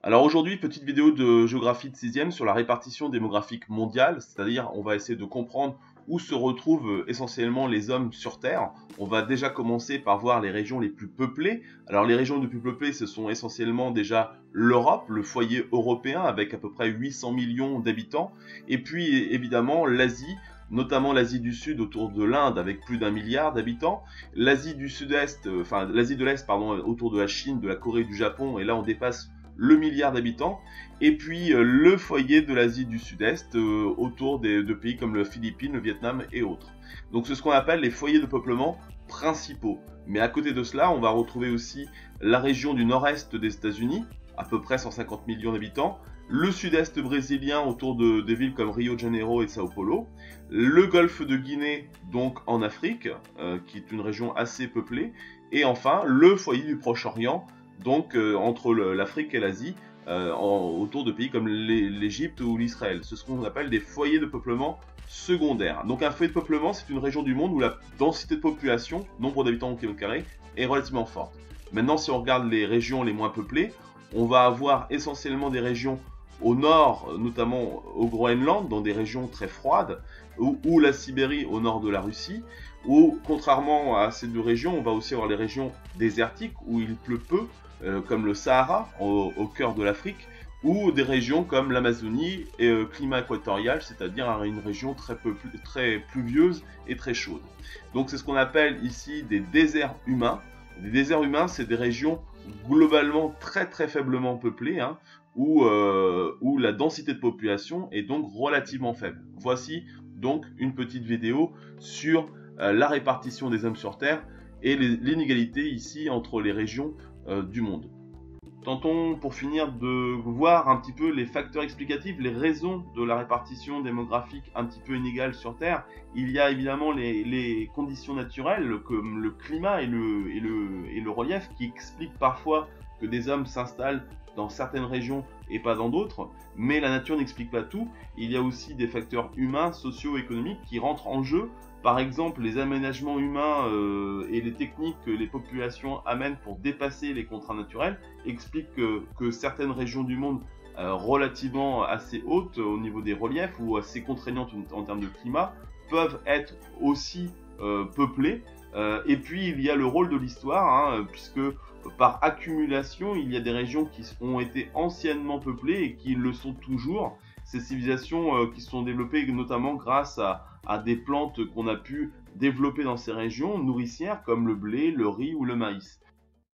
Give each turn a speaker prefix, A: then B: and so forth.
A: Alors aujourd'hui, petite vidéo de géographie de 6e sur la répartition démographique mondiale, c'est-à-dire on va essayer de comprendre où se retrouvent essentiellement les hommes sur Terre. On va déjà commencer par voir les régions les plus peuplées. Alors les régions les plus peuplées, ce sont essentiellement déjà l'Europe, le foyer européen avec à peu près 800 millions d'habitants, et puis évidemment l'Asie, notamment l'Asie du Sud autour de l'Inde avec plus d'1 milliard d'habitants, l'Asie du Sud-Est, enfin l'Asie de l'Est pardon, autour de la Chine, de la Corée, du Japon, et là on dépasse le milliard d'habitants, et puis le foyer de l'Asie du Sud-Est autour de pays comme les Philippines, le Vietnam et autres. Donc c'est ce qu'on appelle les foyers de peuplement principaux. Mais à côté de cela, on va retrouver aussi la région du nord-est des États-Unis, à peu près 150 millions d'habitants, le sud-est brésilien autour des villes comme Rio de Janeiro et Sao Paulo, le golfe de Guinée, donc en Afrique, qui est une région assez peuplée, et enfin le foyer du Proche-Orient, donc entre l'Afrique et l'Asie, autour de pays comme l'Égypte ou l'Israël. C'est ce qu'on appelle des foyers de peuplement secondaires. Donc un foyer de peuplement, c'est une région du monde où la densité de population, nombre d'habitants au kilomètre carré, est relativement forte. Maintenant, si on regarde les régions les moins peuplées, on va avoir essentiellement des régions au nord, notamment au Groenland, dans des régions très froides, ou la Sibérie au nord de la Russie, où, contrairement à ces deux régions, on va aussi avoir les régions désertiques, où il pleut peu, comme le Sahara, au cœur de l'Afrique, ou des régions comme l'Amazonie, et climat équatorial, c'est-à-dire une région très pluvieuse et très chaude. Donc c'est ce qu'on appelle ici des déserts humains. Les déserts humains, c'est des régions globalement très faiblement peuplées, hein, où la densité de population est donc relativement faible. Voici donc une petite vidéo sur la répartition des hommes sur Terre et l'inégalité ici entre les régions du monde. Tentons pour finir de voir un petit peu les facteurs explicatifs, les raisons de la répartition démographique un petit peu inégale sur Terre. Il y a évidemment les conditions naturelles comme le climat et le relief qui expliquent parfois que des hommes s'installent dans certaines régions et pas dans d'autres, mais la nature n'explique pas tout. Il y a aussi des facteurs humains, socio-économiques qui rentrent en jeu. Par exemple, les aménagements humains et les techniques que les populations amènent pour dépasser les contraintes naturelles expliquent que certaines régions du monde relativement assez hautes au niveau des reliefs ou assez contraignantes en termes de climat peuvent être aussi peuplées. Et puis il y a le rôle de l'histoire, hein, puisque par accumulation, il y a des régions qui ont été anciennement peuplées et qui le sont toujours. Ces civilisations qui se sont développées notamment grâce à des plantes qu'on a pu développer dans ces régions nourricières comme le blé, le riz ou le maïs.